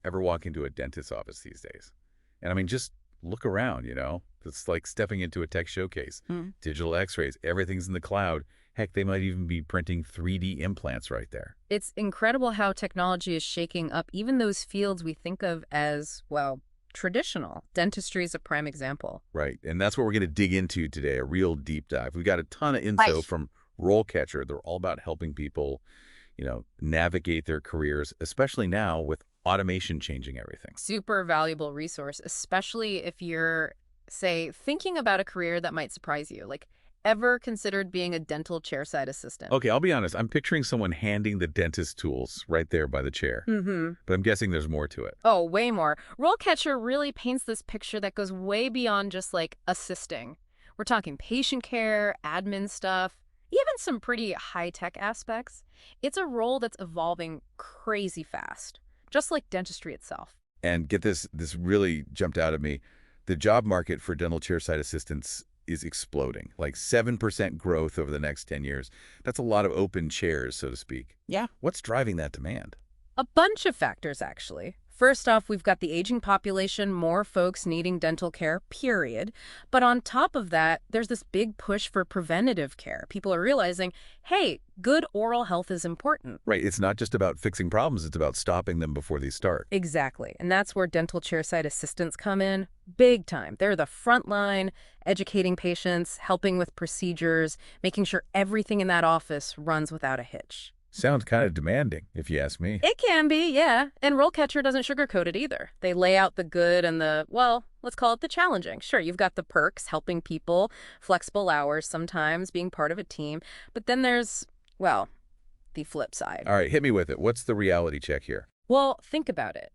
ever walk into a dentist's office these days. And I mean, just look around, It's like stepping into a tech showcase. Mm. Digital x-rays, everything's in the cloud. Heck, they might even be printing 3D implants right there. It's incredible how technology is shaking up even those fields we think of as, well, traditional. Dentistry is a prime example. Right. And that's what we're going to dig into today, a real deep dive. We've got a ton of info Right. from RoleCatcher. They're all about helping people, navigate their careers, especially now with automation changing everything. Super valuable resource, especially if you're, say, thinking about a career that might surprise you. Like, ever considered being a dental chairside assistant? Okay, I'll be honest. I'm picturing someone handing the dentist tools right there by the chair. Mm-hmm. But I'm guessing there's more to it. Oh, way more. RoleCatcher really paints this picture that goes way beyond just, like, assisting. We're talking patient care, admin stuff, even some pretty high-tech aspects. It's a role that's evolving crazy fast, just like dentistry itself. And get this really jumped out at me. The job market for dental chairside assistants is exploding, like 7% growth over the next 10 years. That's a lot of open chairs, so to speak. Yeah. What's driving that demand? A bunch of factors, actually. First off, we've got the aging population, more folks needing dental care, period. But on top of that, there's this big push for preventative care. People are realizing, hey, good oral health is important. Right. It's not just about fixing problems. It's about stopping them before they start. Exactly. And that's where dental chairside assistants come in big time. They're the front line, educating patients, helping with procedures, making sure everything in that office runs without a hitch. Sounds kind of demanding, if you ask me. It can be, yeah. And RoleCatcher doesn't sugarcoat it either. They lay out the good and the, well, let's call it the challenging. Sure, you've got the perks, helping people, flexible hours sometimes, being part of a team. But then there's, well, the flip side. All right, hit me with it. What's the reality check here? Well, think about it.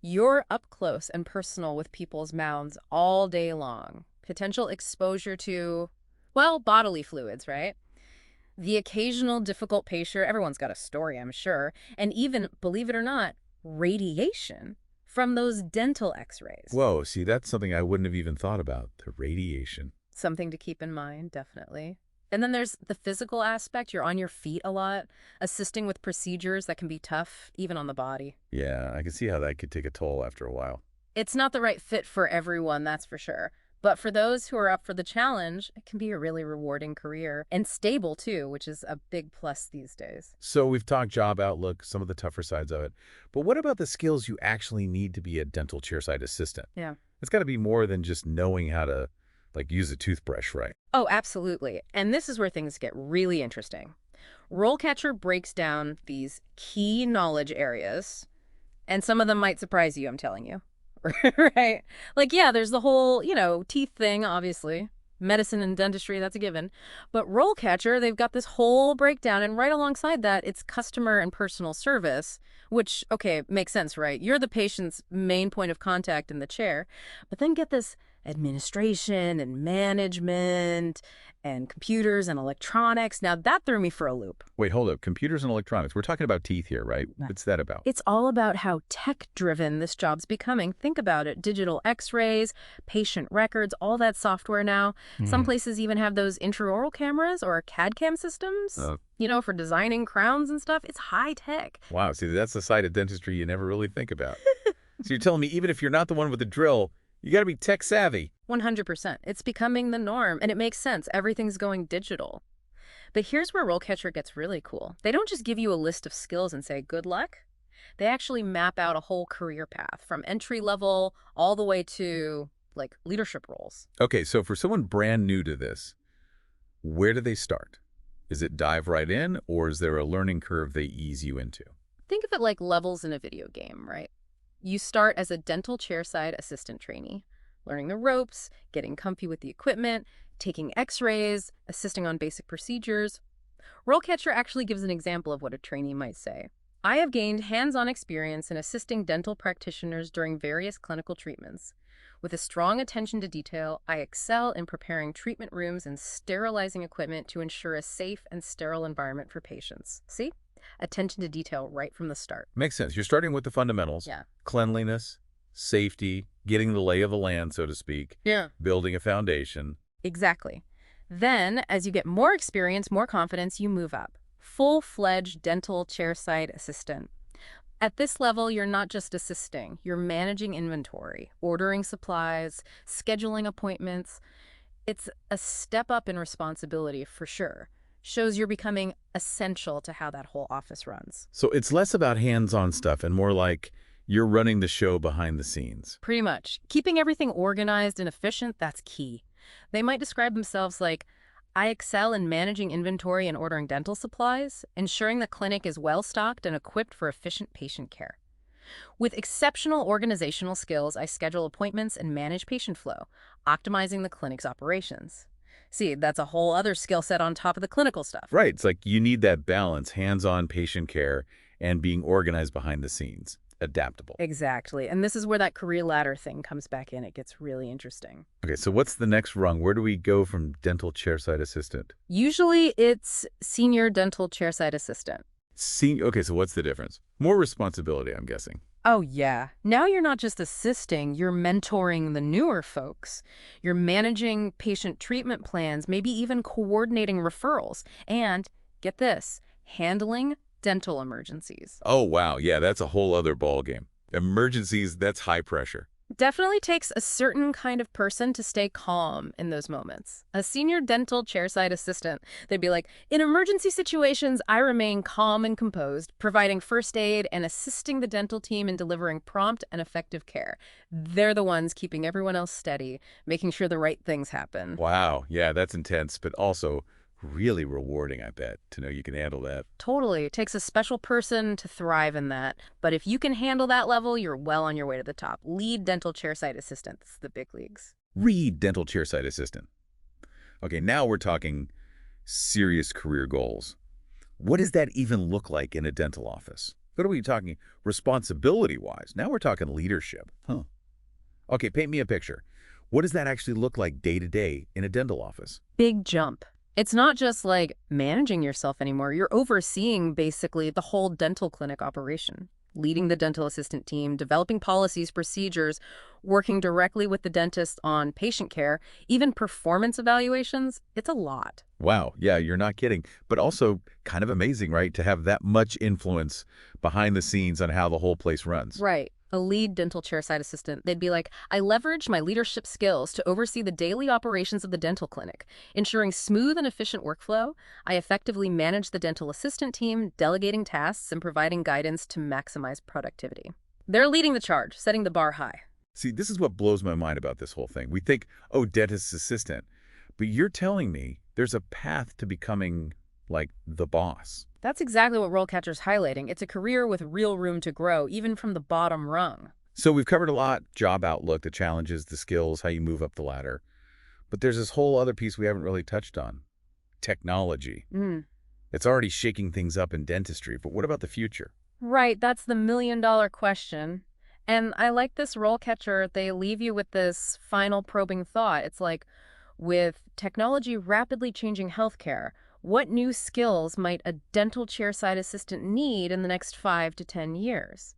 You're up close and personal with people's mouths all day long. Potential exposure to, well, bodily fluids, right? The occasional difficult patient, everyone's got a story, I'm sure, and even, believe it or not, radiation from those dental x-rays. Whoa, see, that's something I wouldn't have even thought about, the radiation. Something to keep in mind, definitely. And then there's the physical aspect. You're on your feet a lot, assisting with procedures that can be tough, even on the body. Yeah, I can see how that could take a toll after a while. It's not the right fit for everyone, that's for sure. But for those who are up for the challenge, it can be a really rewarding career and stable too, which is a big plus these days. So we've talked job outlook, some of the tougher sides of it. But what about the skills you actually need to be a dental chairside assistant? Yeah. It's got to be more than just knowing how to, use a toothbrush, right? Oh, absolutely. And this is where things get really interesting. RoleCatcher breaks down these key knowledge areas, and some of them might surprise you, I'm telling you. Right? Like, yeah, there's the whole, teeth thing, obviously. Medicine and dentistry, that's a given. But RoleCatcher, they've got this whole breakdown, and right alongside that, it's customer and personal service, which, okay, makes sense, right? You're the patient's main point of contact in the chair. But then get this administration and management and computers and electronics. Now, that threw me for a loop. Wait, hold up. Computers and electronics. We're talking about teeth here, right? Right. What's that about? It's all about how tech-driven this job's becoming. Think about it. Digital x-rays, patient records, all that software now. Some places even have those intraoral cameras or CAD/CAM systems, for designing crowns and stuff. It's high-tech. Wow, see, that's the side of dentistry you never really think about. So you're telling me even if you're not the one with the drill, you got to be tech savvy. 100%. It's becoming the norm, and it makes sense. Everything's going digital. But here's where RoleCatcher gets really cool. They don't just give you a list of skills and say, good luck. They actually map out a whole career path from entry level all the way to, leadership roles. Okay, so for someone brand new to this, where do they start? Is it dive right in, or is there a learning curve they ease you into? Think of it like levels in a video game, right? You start as a dental chairside assistant trainee, learning the ropes, getting comfy with the equipment, taking x-rays, assisting on basic procedures. RoleCatcher actually gives an example of what a trainee might say. I have gained hands-on experience in assisting dental practitioners during various clinical treatments. With a strong attention to detail, I excel in preparing treatment rooms and sterilizing equipment to ensure a safe and sterile environment for patients. See? Attention to detail right from the start. Makes sense. You're starting with the fundamentals. Yeah. Cleanliness, safety, getting the lay of the land, so to speak. Yeah. Building a foundation. Exactly. Then, as you get more experience, more confidence, you move up. Full-fledged dental chairside assistant. At this level, you're not just assisting, you're managing inventory, ordering supplies, scheduling appointments. It's a step up in responsibility for sure. Shows you're becoming essential to how that whole office runs. So it's less about hands-on stuff and more like you're running the show behind the scenes. Pretty much. Keeping everything organized and efficient, that's key. They might describe themselves like, I excel in managing inventory and ordering dental supplies, ensuring the clinic is well-stocked and equipped for efficient patient care. With exceptional organizational skills, I schedule appointments and manage patient flow, optimizing the clinic's operations. See, that's a whole other skill set on top of the clinical stuff. Right. It's like you need that balance, hands-on patient care and being organized behind the scenes, adaptable. Exactly. And this is where that career ladder thing comes back in. It gets really interesting. Okay, so what's the next rung? Where do we go from dental chairside assistant? Usually it's senior dental chairside assistant. Okay, so what's the difference? More responsibility, I'm guessing. Oh, yeah. Now you're not just assisting, you're mentoring the newer folks. You're managing patient treatment plans, maybe even coordinating referrals. And, get this, handling dental emergencies. Oh, wow. Yeah, that's a whole other ballgame. Emergencies, that's high pressure. Definitely takes a certain kind of person to stay calm in those moments. A senior dental chairside assistant, they'd be like, in emergency situations, I remain calm and composed, providing first aid and assisting the dental team in delivering prompt and effective care. They're the ones keeping everyone else steady, making sure the right things happen. Wow. Yeah, that's intense, but also really rewarding, I bet, to know you can handle that. Totally. It takes a special person to thrive in that. But if you can handle that level, you're well on your way to the top. Lead dental chairside assistants, the big leagues. Read Dental Chairside Assistant. Okay, now we're talking serious career goals. What does that even look like in a dental office? What are we talking responsibility-wise? Now we're talking leadership. Huh. Okay, paint me a picture. What does that actually look like day to day in a dental office? Big jump. It's not just like managing yourself anymore. You're overseeing basically the whole dental clinic operation, leading the dental assistant team, developing policies, procedures, working directly with the dentist on patient care, even performance evaluations. It's a lot. Wow, yeah, you're not kidding. But also kind of amazing, right, to have that much influence behind the scenes on how the whole place runs. Right. A lead dental chairside assistant, they'd be like, I leverage my leadership skills to oversee the daily operations of the dental clinic, ensuring smooth and efficient workflow. I effectively manage the dental assistant team, delegating tasks and providing guidance to maximize productivity. They're leading the charge, setting the bar high. See, this is what blows my mind about this whole thing. We think, oh, dentist assistant. But you're telling me there's a path to becoming, like, the boss. That's exactly what RoleCatcher's highlighting. It's a career with real room to grow, even from the bottom rung. So we've covered a lot: job outlook, the challenges, the skills, how you move up the ladder. But there's this whole other piece we haven't really touched on: technology. It's already shaking things up in dentistry, but what about the future? Right, that's the million-dollar question. And I like this RoleCatcher. They leave you with this final probing thought. It's like, with technology rapidly changing healthcare, what new skills might a dental chairside assistant need in the next 5 to 10 years?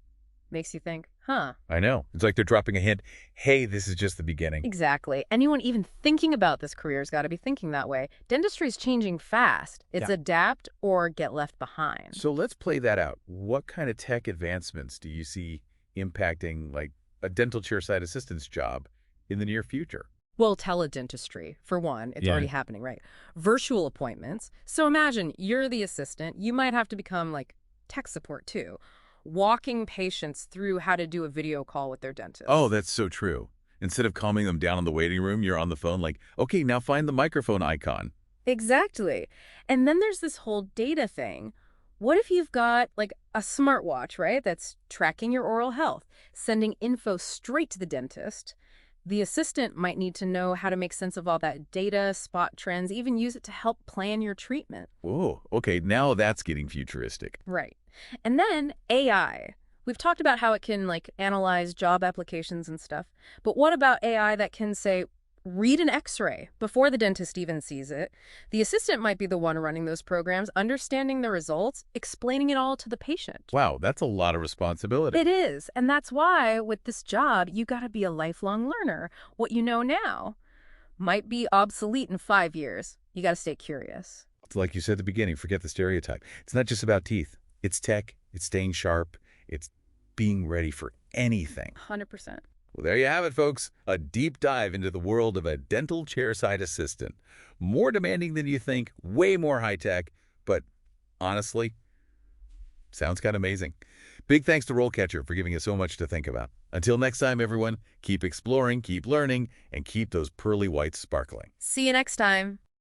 Makes you think, huh? I know. It's like they're dropping a hint. Hey, this is just the beginning. Exactly. Anyone even thinking about this career's got to be thinking that way. Dentistry's changing fast. It's adapt or get left behind. So let's play that out. What kind of tech advancements do you see impacting, like, a dental chairside assistant's job in the near future? Well, teledentistry, for one, it's already happening, right? Virtual appointments. So imagine you're the assistant. You might have to become like tech support too, walking patients through how to do a video call with their dentist. Oh, that's so true. Instead of calming them down in the waiting room, you're on the phone like, okay, now find the microphone icon. Exactly. And then there's this whole data thing. What if you've got like a smartwatch, right? That's tracking your oral health, sending info straight to the dentist. The assistant might need to know how to make sense of all that data, spot trends, even use it to help plan your treatment. Whoa, okay, now that's getting futuristic. Right. And then AI. We've talked about how it can like analyze job applications and stuff. But what about AI that can say, read an x-ray before the dentist even sees it? The assistant might be the one running those programs, understanding the results, explaining it all to the patient. Wow, that's a lot of responsibility. It is. And that's why with this job, you got to be a lifelong learner. What you know now might be obsolete in 5 years. You got to stay curious. It's like you said at the beginning, forget the stereotype. It's not just about teeth. It's tech. It's staying sharp. It's being ready for anything. 100%. Well, there you have it, folks. A deep dive into the world of a dental chairside assistant. More demanding than you think, way more high-tech, but honestly, sounds kind of amazing. Big thanks to RoleCatcher for giving us so much to think about. Until next time, everyone, keep exploring, keep learning, and keep those pearly whites sparkling. See you next time.